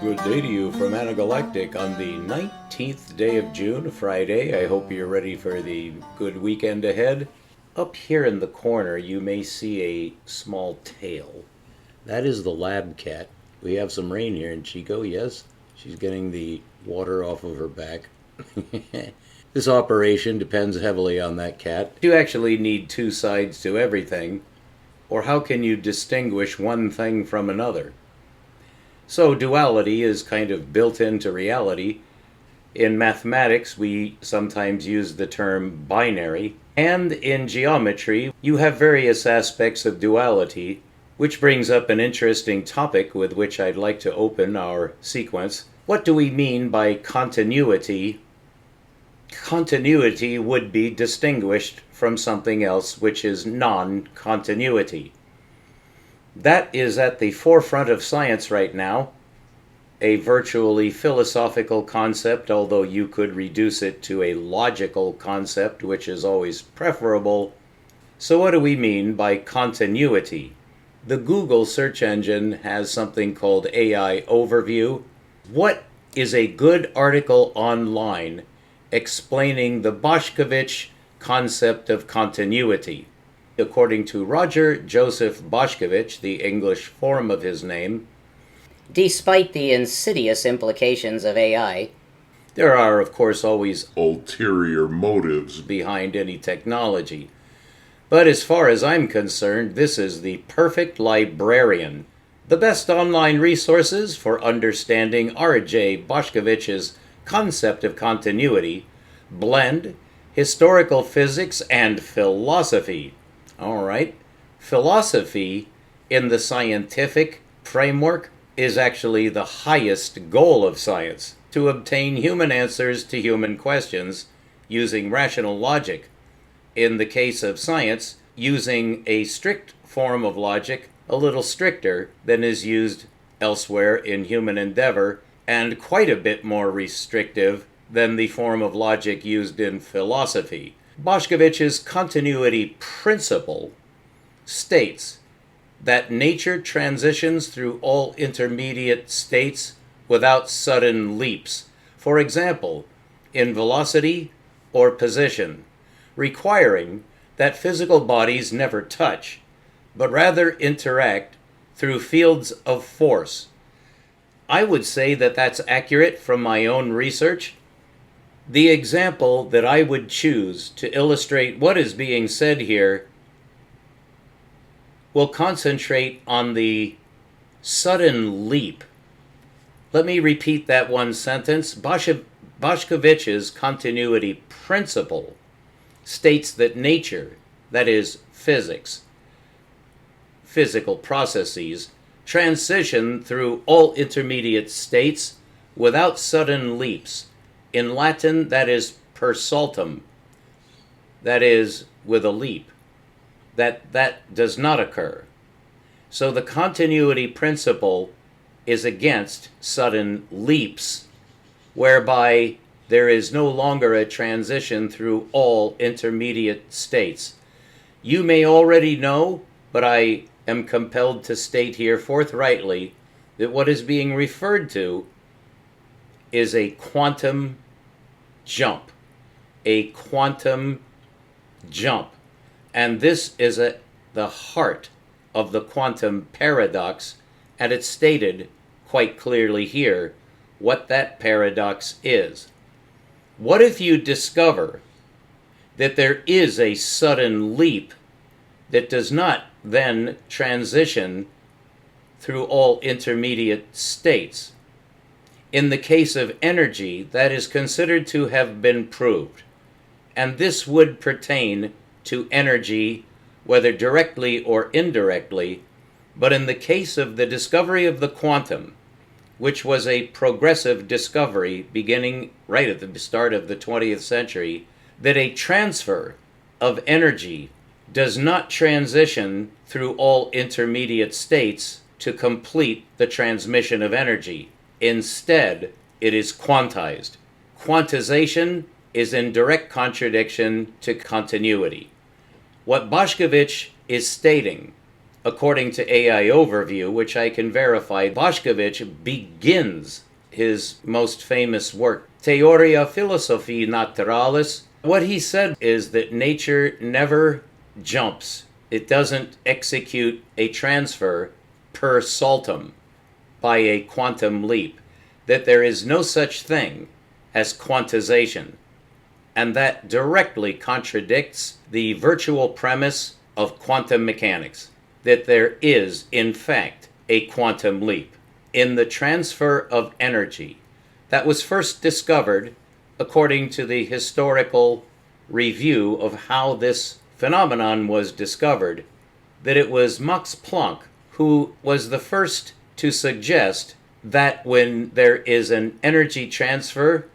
Good day to you from Anagalactic on the 19th day of June, Friday. I hope you're ready for the good weekend ahead. Up here in the corner, you may see a small tail. That is the lab cat. We have some rain here in Chico, yes. She's getting the water off of her back. This operation depends heavily on that cat. You actually need two sides to everything, or how can you distinguish one thing from another? So duality is kind of built into reality. In mathematics, we sometimes use the term binary. And in geometry, you have various aspects of duality, which brings up an interesting topic with which I'd like to open our sequence. What do we mean by continuity? Continuity would be distinguished from something else, which is non-continuity. That is at the forefront of science right now, a virtually philosophical concept, although you could reduce it to a logical concept, which is always preferable. So what do we mean by continuity? The Google search engine has something called AI Overview. What is a good article online explaining the Bošković concept of continuity? According to Roger Joseph Bošković, the English form of his name, despite the insidious implications of AI, there are, of course, always ulterior motives behind any technology. But as far as I'm concerned, this is the perfect librarian. The best online resources for understanding R.J. Bošković's concept of continuity blend historical physics and philosophy. All right, philosophy in the scientific framework is actually the highest goal of science, to obtain human answers to human questions using rational logic. In the case of science, using a strict form of logic, a little stricter than is used elsewhere in human endeavor, and quite a bit more restrictive than the form of logic used in philosophy. Bošković's continuity principle states that nature transitions through all intermediate states without sudden leaps, for example, in velocity or position, requiring that physical bodies never touch, but rather interact through fields of force. I would say that that's accurate from my own research. The example that I would choose to illustrate what is being said here will concentrate on the sudden leap. Let me repeat that one sentence. Bošković's continuity principle states that nature, that is physics, physical processes, transition through all intermediate states without sudden leaps. In Latin, that is per saltum, that is with a leap. That does not occur. So the continuity principle is against sudden leaps, whereby there is no longer a transition through all intermediate states. You may already know, but I am compelled to state here forthrightly that what is being referred to is a quantum jump. A quantum jump. And this is at the heart of the quantum paradox, and it's stated quite clearly here what that paradox is. What if you discover that there is a sudden leap that does not then transition through all intermediate states? In the case of energy, that is considered to have been proved, and this would pertain to energy, whether directly or indirectly. But in the case of the discovery of the quantum, which was a progressive discovery beginning right at the start of the 20th century, that a transfer of energy does not transition through all intermediate states to complete the transmission of energy. Instead, it is quantized. Quantization is in direct contradiction to continuity. What Bošković is stating according to AI Overview, which I can verify, Bošković begins his most famous work, Theoria Philosophiae Naturalis. What he said is that nature never jumps. It doesn't execute a transfer per saltum by a quantum leap, that there is no such thing as quantization, and that directly contradicts the virtual premise of quantum mechanics, that there is, in fact, a quantum leap in the transfer of energy that was first discovered, according to the historical review of how this phenomenon was discovered, that it was Max Planck who was the first to suggest that when there is an energy transfer,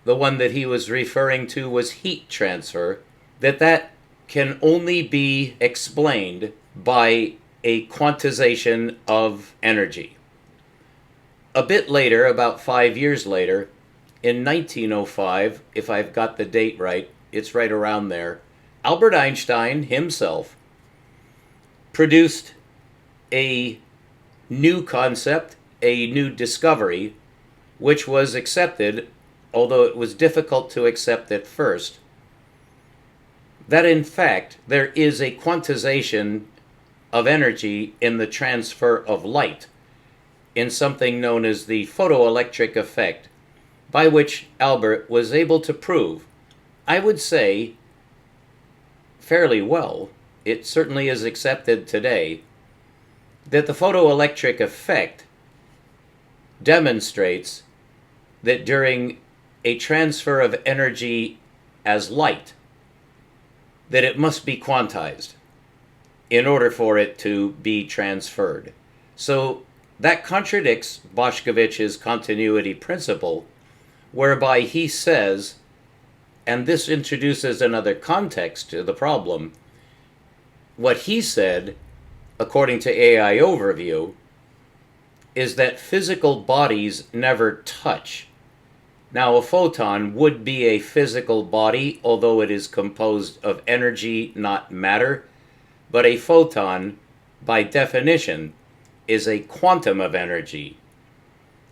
the one that he was referring to was heat transfer, that can only be explained by a quantization of energy. A bit later, about 5 years later, in 1905, if I've got the date right, it's right around there, Albert Einstein himself produced a new concept, a new discovery, which was accepted, although it was difficult to accept at first, that in fact there is a quantization of energy in the transfer of light in something known as the photoelectric effect, by which Albert was able to prove, I would say, fairly well, it certainly is accepted today, that the photoelectric effect demonstrates that during a transfer of energy as light, that it must be quantized in order for it to be transferred. So that contradicts Bošković's continuity principle, whereby he says, and this introduces another context to the problem, what he said, according to AI Overview, is that physical bodies never touch. Now, a photon would be a physical body, although it is composed of energy, not matter, but a photon, by definition, is a quantum of energy.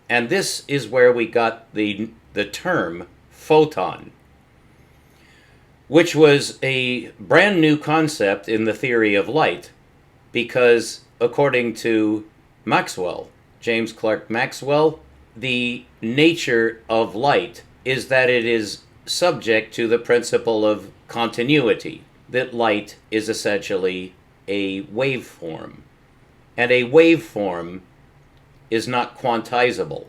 And this is where we got the term photon, which was a brand new concept in the theory of light, because according to Maxwell, James Clerk Maxwell, the nature of light is that it is subject to the principle of continuity, that light is essentially a waveform, and a waveform is not quantizable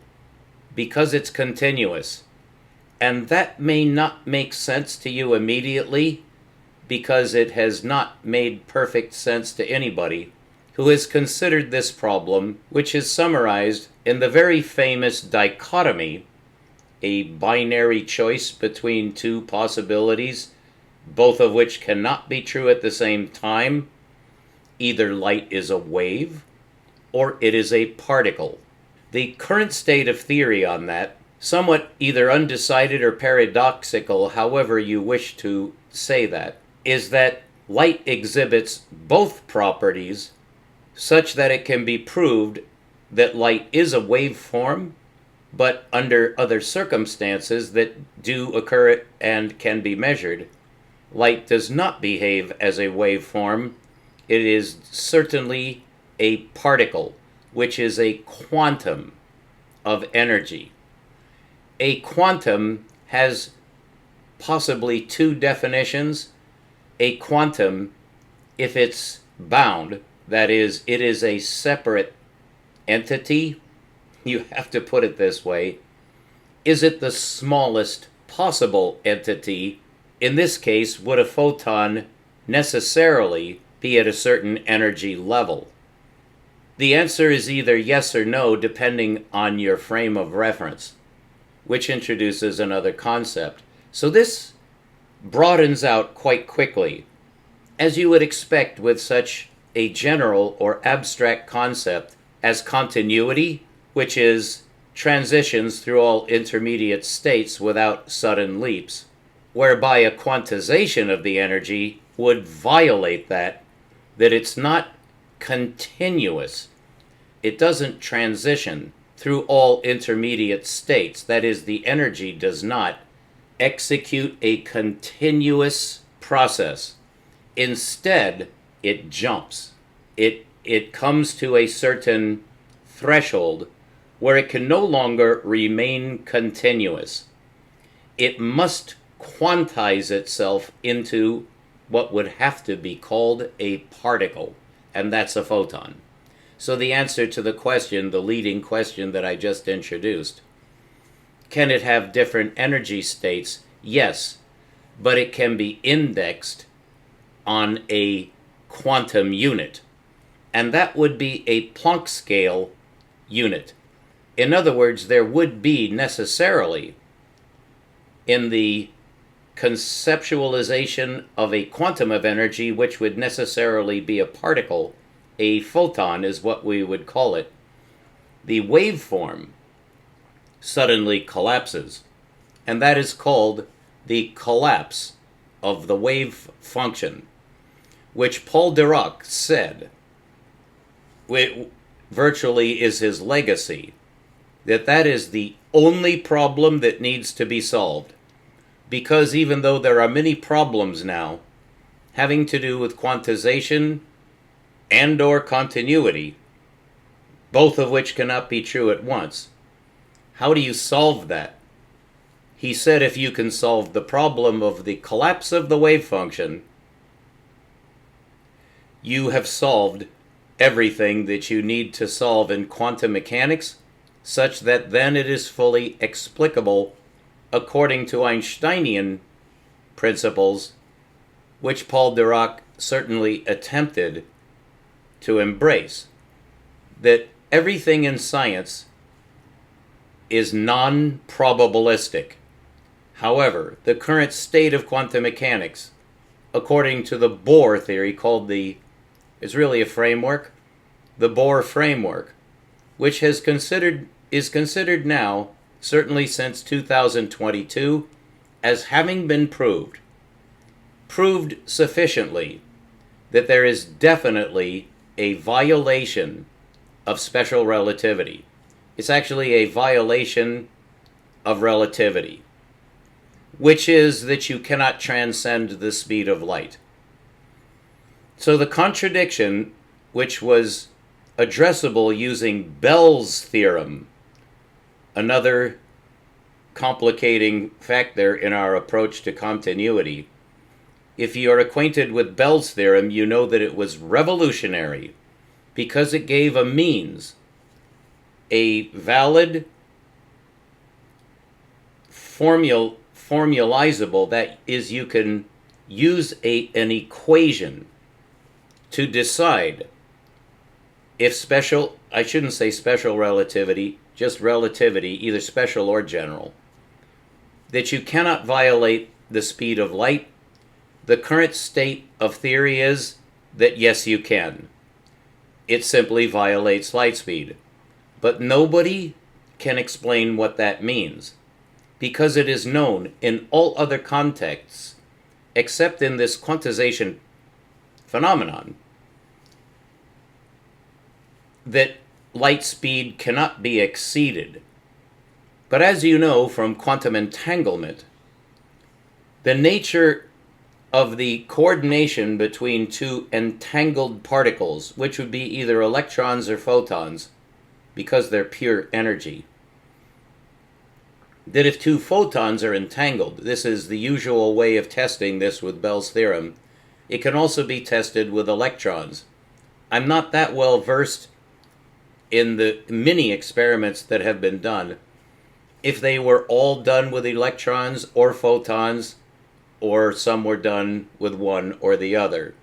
because it's continuous. And that may not make sense to you immediately, because it has not made perfect sense to anybody who has considered this problem, which is summarized in the very famous dichotomy, a binary choice between two possibilities, both of which cannot be true at the same time. Either light is a wave, or it is a particle. The current state of theory on that, somewhat either undecided or paradoxical, however you wish to say that, is that light exhibits both properties such that it can be proved that light is a waveform, but under other circumstances that do occur and can be measured, light does not behave as a waveform. It is certainly a particle, which is a quantum of energy. A quantum has possibly two definitions. A quantum, if it's bound, that is, it is a separate entity, you have to put it this way, is it the smallest possible entity? In this case, would a photon necessarily be at a certain energy level? The answer is either yes or no, depending on your frame of reference, which introduces another concept. So this broadens out quite quickly, as you would expect with such a general or abstract concept as continuity, which is transitions through all intermediate states without sudden leaps, whereby a quantization of the energy would violate that it's not continuous. It doesn't transition through all intermediate states. That is, the energy does not execute a continuous process. Instead, it jumps. It comes to a certain threshold where it can no longer remain continuous. It must quantize itself into what would have to be called a particle, and that's a photon. So the answer to the question, the leading question that I just introduced, can it have different energy states? Yes, but it can be indexed on a quantum unit, and that would be a Planck scale unit. In other words, there would be necessarily, in the conceptualization of a quantum of energy, which would necessarily be a particle, a photon is what we would call it, the waveform suddenly collapses, and that is called the collapse of the wave function, which Paul Dirac said virtually is his legacy, that is the only problem that needs to be solved. Because even though there are many problems now having to do with quantization and or continuity, both of which cannot be true at once, how do you solve that? He said if you can solve the problem of the collapse of the wave function, you have solved everything that you need to solve in quantum mechanics, such that then it is fully explicable according to Einsteinian principles, which Paul Dirac certainly attempted to embrace, that everything in science is non-probabilistic. However, the current state of quantum mechanics, according to the Bohr theory, is really a framework, the Bohr framework, which is considered now, certainly since 2022, as having been proved sufficiently that there is definitely a violation of special relativity. It's actually a violation of relativity, which is that you cannot transcend the speed of light. So the contradiction, which was addressable using Bell's theorem, another complicating factor in our approach to continuity. If you are acquainted with Bell's theorem, you know that it was revolutionary because it gave a means, a valid, formalizable, that is, you can use an equation to decide if I shouldn't say special relativity, just relativity, either special or general, that you cannot violate the speed of light. The current state of theory is that yes, you can. It simply violates light speed. But nobody can explain what that means, because it is known in all other contexts, except in this quantization phenomenon, that light speed cannot be exceeded. But as you know from quantum entanglement, the nature of the coordination between two entangled particles, which would be either electrons or photons, because they're pure energy, that if two photons are entangled, this is the usual way of testing this with Bell's theorem, it can also be tested with electrons. I'm not that well versed in the many experiments that have been done, if they were all done with electrons or photons, or some were done with one or the other.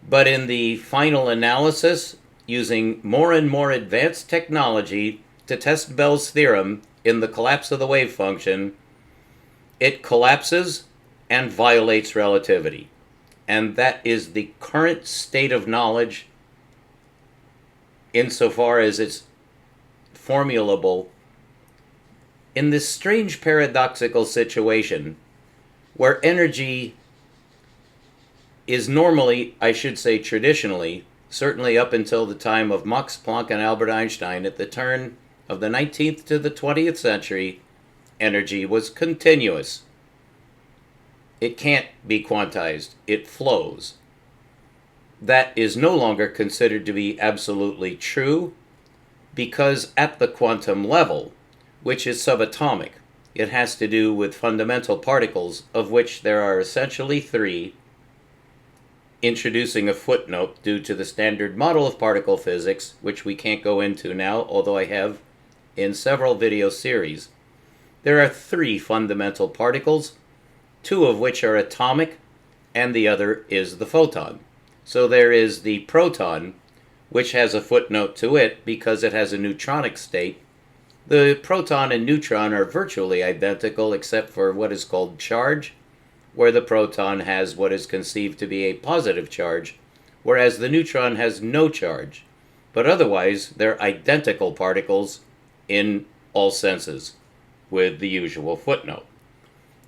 But in the final analysis, using more and more advanced technology to test Bell's theorem in the collapse of the wave function, it collapses and violates relativity. And that is the current state of knowledge insofar as it's formulable in this strange paradoxical situation where energy is normally, I should say traditionally, certainly up until the time of Max Planck and Albert Einstein at the turn of the 19th to the 20th century, energy was continuous. It can't be quantized. It flows. That is no longer considered to be absolutely true because at the quantum level, which is subatomic, it has to do with fundamental particles, of which there are essentially three, introducing a footnote due to the standard model of particle physics, which we can't go into now, although I have in several video series. There are three fundamental particles, two of which are atomic, and the other is the photon. So there is the proton, which has a footnote to it because it has a neutronic state. The proton and neutron are virtually identical except for what is called charge, where the proton has what is conceived to be a positive charge, whereas the neutron has no charge. But otherwise, they're identical particles in all senses, with the usual footnote.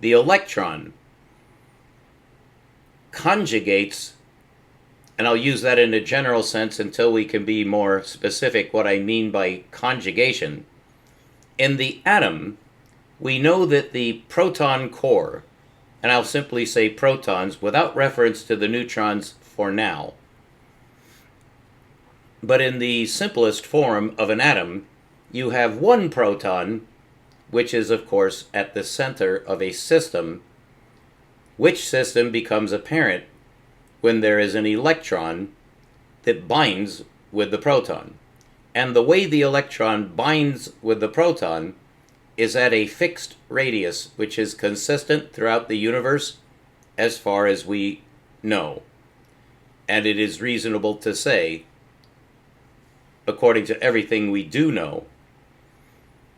The electron conjugates, and I'll use that in a general sense until we can be more specific what I mean by conjugation. In the atom, we know that the proton core, and I'll simply say protons without reference to the neutrons for now, but in the simplest form of an atom, you have one proton, which is of course at the center of a system, which system becomes apparent when there is an electron that binds with the proton. And the way the electron binds with the proton is at a fixed radius, which is consistent throughout the universe as far as we know. And it is reasonable to say, according to everything we do know,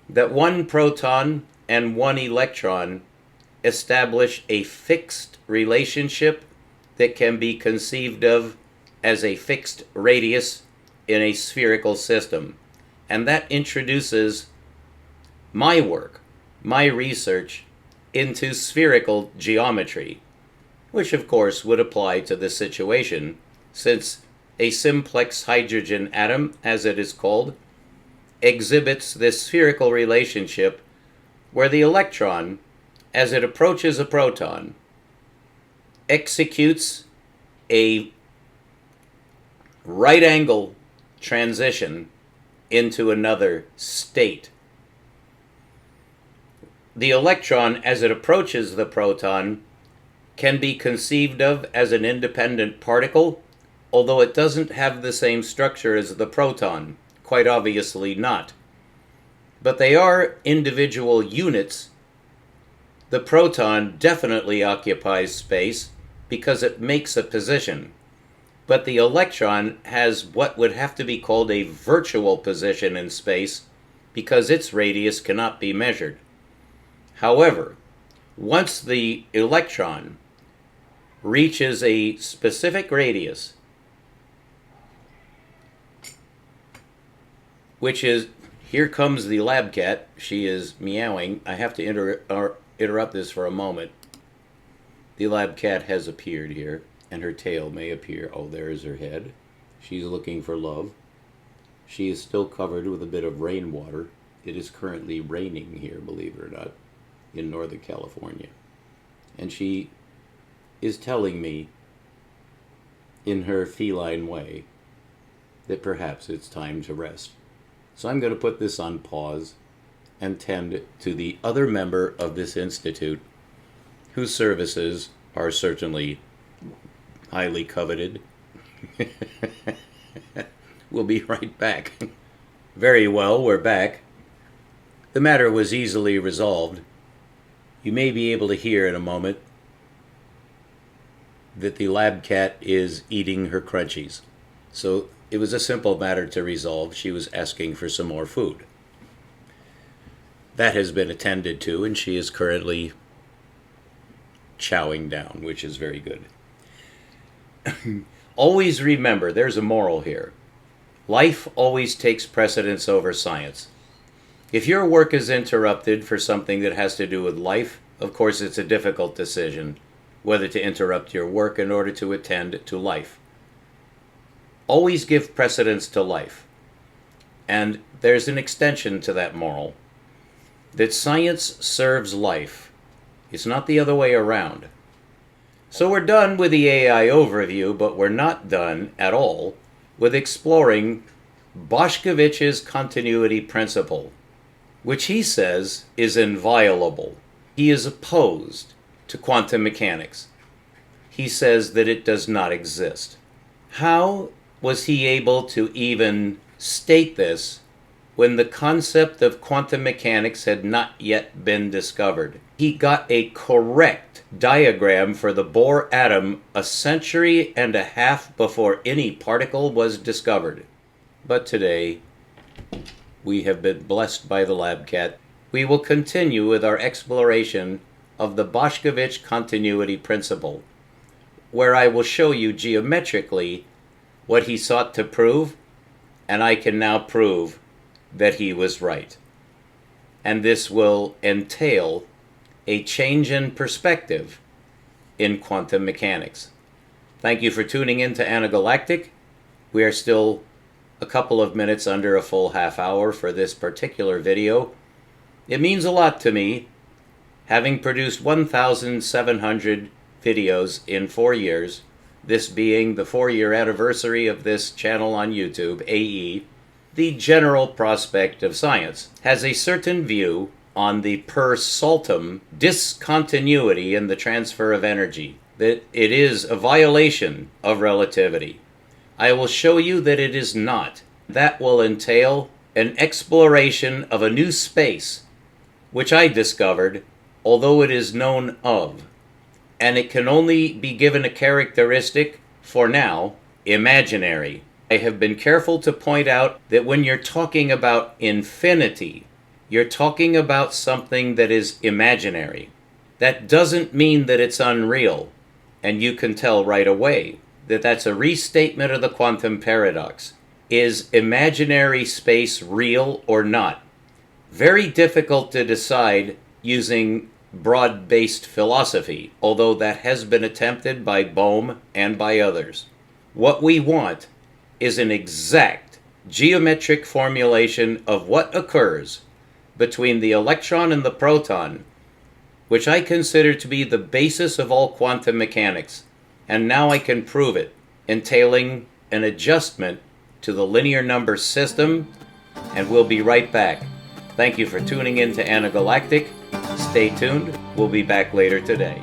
that one proton and one electron establish a fixed relationship that can be conceived of as a fixed radius in a spherical system. And that introduces my work, my research, into spherical geometry, which of course would apply to this situation, since a simplex hydrogen atom, as it is called, exhibits this spherical relationship where the electron, as it approaches a proton, executes a right angle transition into another state. The electron, as it approaches the proton, can be conceived of as an independent particle, although it doesn't have the same structure as the proton. Quite obviously not. But they are individual units. The proton definitely occupies space because it makes a position. But the electron has what would have to be called a virtual position in space because its radius cannot be measured. However, once the electron reaches a specific radius, which is, here comes the lab cat. She is meowing. I have to interrupt this for a moment. The lab cat has appeared here, and her tail may appear. Oh, there's her head. She's looking for love. She is still covered with a bit of rainwater. It is currently raining here, believe it or not, in Northern California. And she is telling me, in her feline way, that perhaps it's time to rest. So I'm going to put this on pause and tend to the other member of this institute whose services are certainly highly coveted. We'll be right back. Very well, we're back. The matter was easily resolved. You may be able to hear in a moment that the lab cat is eating her crunchies. So it was a simple matter to resolve. She was asking for some more food. That has been attended to, and she is currently chowing down, which is very good. Always remember, there's a moral here. Life always takes precedence over science. If your work is interrupted for something that has to do with life, of course it's a difficult decision whether to interrupt your work in order to attend to life. always give precedence to life. And there's an extension to that moral, that science serves life. It's not the other way around. So we're done with the AI overview, but we're not done at all with exploring Bošković's continuity principle, which he says is inviolable. He is opposed to quantum mechanics. He says that it does not exist. How was he able to even state this when the concept of quantum mechanics had not yet been discovered? He got a correct diagram for the Bohr atom a century and a half before any particle was discovered. But today, we have been blessed by the lab cat. We will continue with our exploration of the Bošković continuity principle, where I will show you geometrically what he sought to prove, and I can now prove that he was right. And this will entail a change in perspective in quantum mechanics. Thank you for tuning in to Anagalactic. We are still a couple of minutes under a full half hour for this particular video. It means a lot to me, having produced 1,700 videos in 4 years, this being the 4-year anniversary of this channel on YouTube, AE. The general prospect of science has a certain view on the per saltum discontinuity in the transfer of energy, that it is a violation of relativity. I will show you that it is not. That will entail an exploration of a new space, which I discovered, although it is known of. And it can only be given a characteristic, for now, imaginary. I have been careful to point out that when you're talking about infinity, you're talking about something that is imaginary. That doesn't mean that it's unreal, and you can tell right away that that's a restatement of the quantum paradox. Is imaginary space real or not? Very difficult to decide using broad-based philosophy, although that has been attempted by Bohm and by others. What we want is an exact geometric formulation of what occurs between the electron and the proton, which I consider to be the basis of all quantum mechanics, and now I can prove it, entailing an adjustment to the linear number system, and we'll be right back. Thank you for tuning in to Anagalactic. Stay tuned. We'll be back later today.